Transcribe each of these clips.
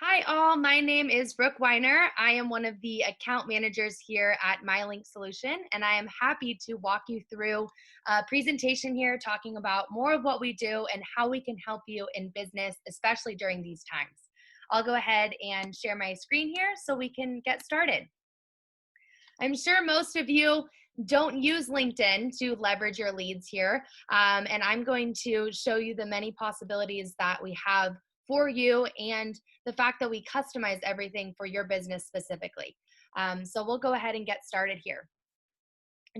Hi, all. My name is Brooke Weiner. I am one of the account managers here at MyLinkedSolution, and I am happy to walk you through a presentation here talking about more of what we do and how we can help you in business, especially during these times. I'll go ahead and share my screen here so we can get started. I'm sure most of you don't use LinkedIn to leverage your leads here. And I'm going to show you the many possibilities that we have for you and the fact that we customize everything for your business specifically. So we'll go ahead and get started here.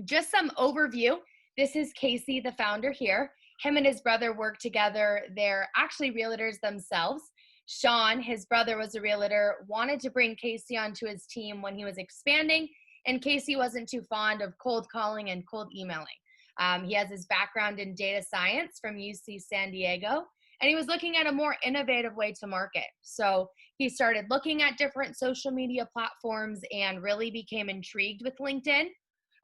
Just some overview. This is Casey, the founder here. Him and his brother work together. They're actually realtors themselves. Sean, his brother, was a realtor, wanted to bring Casey onto his team when he was expanding, and Casey wasn't too fond of cold calling and cold emailing. He has his background in data science from UC San Diego, and he was looking at a more innovative way to market. So he started looking at different social media platforms and really became intrigued with LinkedIn.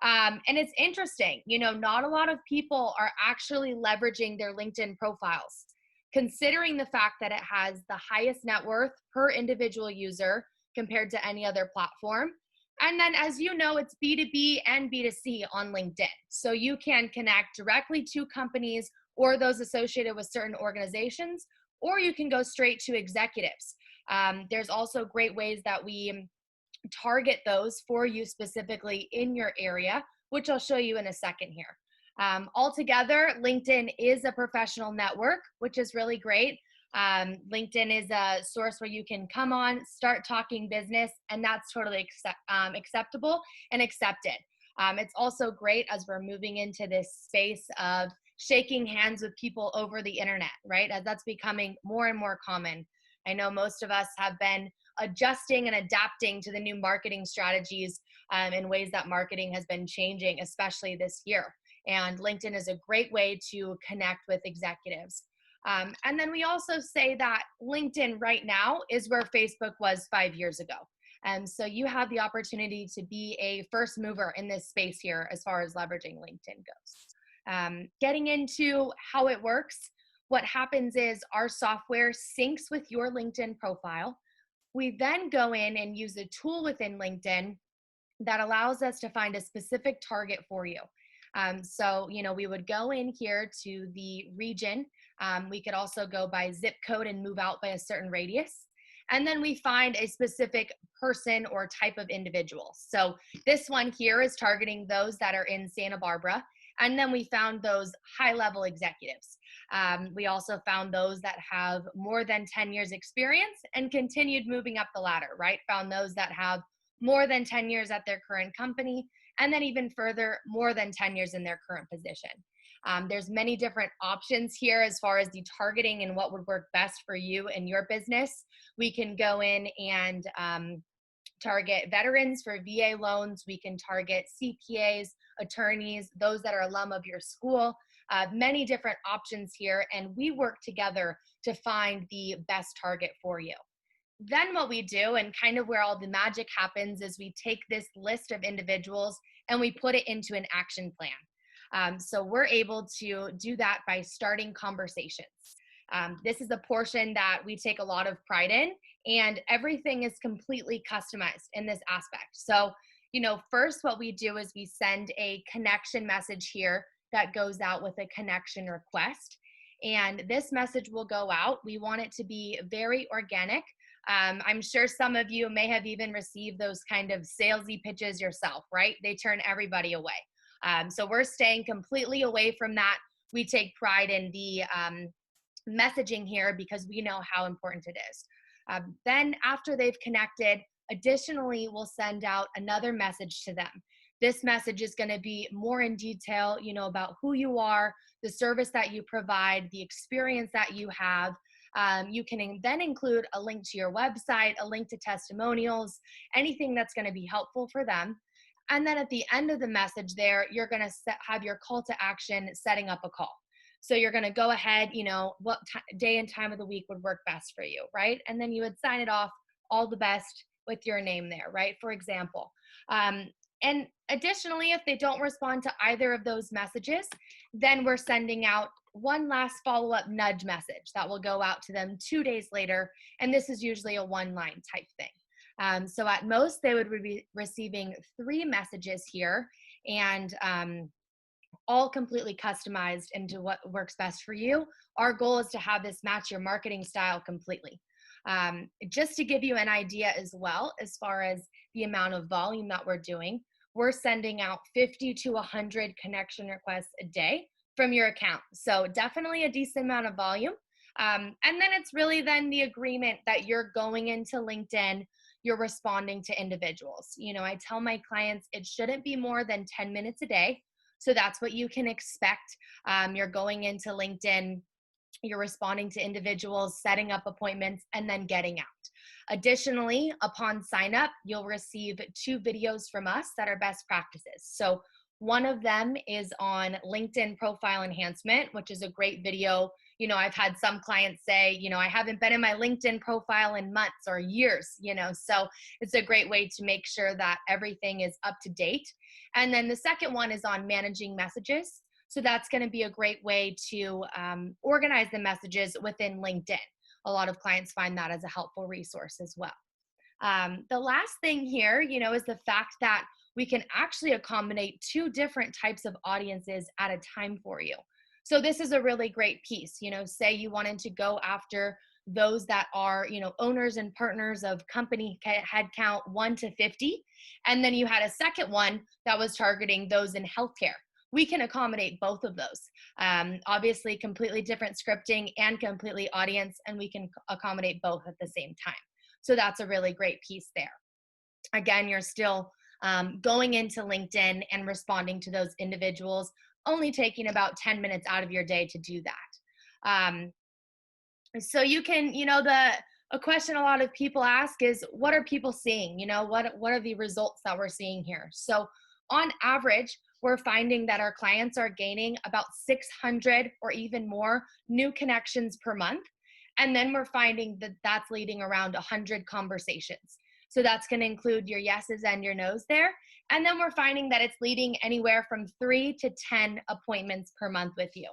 And it's interesting, not a lot of people are actually leveraging their LinkedIn profiles, considering the fact that it has the highest net worth per individual user compared to any other platform. And then, as you know, it's B2B and B2C on LinkedIn. So you can connect directly to companies or those associated with certain organizations, or you can go straight to executives. There's also great ways that we target those for you specifically in your area, which I'll show you in a second here. Altogether, LinkedIn is a professional network, which is really great. LinkedIn is a source where you can come on, start talking business, and that's totally acceptable and accepted. It's also great as we're moving into this space of shaking hands with people over the internet, right? As that's becoming more and more common. I know most of us have been adjusting and adapting to the new marketing strategies in ways that marketing has been changing, especially this year. And LinkedIn is a great way to connect with executives. And then we also say that LinkedIn right now is where Facebook was 5 years ago. And so you have the opportunity to be a first mover in this space here as far as leveraging LinkedIn goes. Getting into how it works, what happens is our software syncs with your LinkedIn profile. We then go in and use a tool within LinkedIn that allows us to find a specific target for you. We would go in here to the region. We could also go by zip code and move out by a certain radius. And then we find a specific person or type of individual. So this one here is targeting those that are in Santa Barbara. And then we found those high-level executives. We also found those that have more than 10 years experience and continued moving up the ladder, right? Found those that have more than 10 years at their current company, and then even further, more than 10 years in their current position. There's many different options here as far as the targeting and what would work best for you and your business. We can go in and target veterans for VA loans. We can target CPAs, attorneys, those that are alum of your school, many different options here. And we work together to find the best target for you. Then what we do, and kind of where all the magic happens, is we take this list of individuals and we put it into an action plan. So we're able to do that by starting conversations. This is a portion that we take a lot of pride in, and everything is completely customized in this aspect. So, first what we do is we send a connection message here that goes out with a connection request. And this message will go out. We want it to be very organic. I'm sure some of you may have even received those kind of salesy pitches yourself, right? They turn everybody away. So we're staying completely away from that. We take pride in the messaging here because we know how important it is. Then after they've connected, additionally, we'll send out another message to them. This message is going to be more in detail, about who you are, the service that you provide, the experience that you have. You can then include a link to your website, a link to testimonials, anything that's going to be helpful for them. And then at the end of the message there, you're going to have your call to action, setting up a call. So you're going to go ahead, what day and time of the week would work best for you, right? And then you would sign it off, all the best, with your name there, right? For example, And additionally, if they don't respond to either of those messages, then we're sending out one last follow-up nudge message that will go out to them 2 days later. And this is usually a one-line type thing. So at most, they would be receiving 3 messages here, and all completely customized into what works best for you. Our goal is to have this match your marketing style completely. Just to give you an idea as well, as far as the amount of volume that we're doing, we're sending out 50 to 100 connection requests a day from your account. So definitely a decent amount of volume. And then it's really then the agreement that you're going into LinkedIn, you're responding to individuals. I tell my clients it shouldn't be more than 10 minutes a day. So that's what you can expect. You're going into LinkedIn, you're responding to individuals, setting up appointments, and then getting out. Additionally, upon sign up, you'll receive 2 videos from us that are best practices. So one of them is on LinkedIn profile enhancement, which is a great video. I've had some clients say, I haven't been in my LinkedIn profile in months or years, so it's a great way to make sure that everything is up to date. And then the second one is on managing messages. So that's going to be a great way to organize the messages within LinkedIn. A lot of clients find that as a helpful resource as well. The last thing here, is the fact that we can actually accommodate 2 different types of audiences at a time for you. So this is a really great piece. Say you wanted to go after those that are, owners and partners of company headcount 1 to 50, and then you had a second one that was targeting those in healthcare. We can accommodate both of those. Obviously, completely different scripting and completely audience, and we can accommodate both at the same time. So that's a really great piece there. Again, you're still going into LinkedIn and responding to those individuals, only taking about 10 minutes out of your day to do that. So you can, a question a lot of people ask is, what are people seeing? What are the results that we're seeing here? So on average, we're finding that our clients are gaining about 600 or even more new connections per month. And then we're finding that that's leading around 100 conversations. So that's going to include your yeses and your nos there. And then we're finding that it's leading anywhere from 3 to 10 appointments per month with you,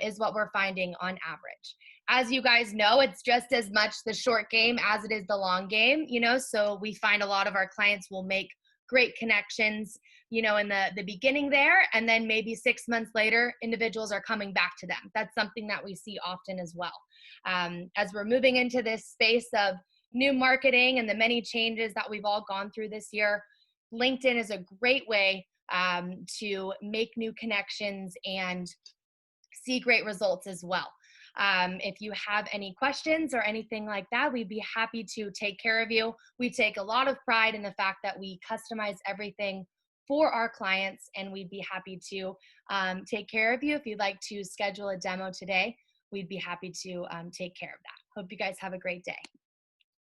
is what we're finding on average. As you guys know, it's just as much the short game as it is the long game, so we find a lot of our clients will make great connections, in the beginning there, and then maybe 6 months later, individuals are coming back to them. That's something that we see often as well. As we're moving into this space of new marketing and the many changes that we've all gone through this year, LinkedIn is a great way to make new connections and see great results as well. If you have any questions or anything like that, we'd be happy to take care of you. We take a lot of pride in the fact that we customize everything for our clients, and we'd be happy to take care of you. If you'd like to schedule a demo today, we'd be happy to take care of that. Hope you guys have a great day.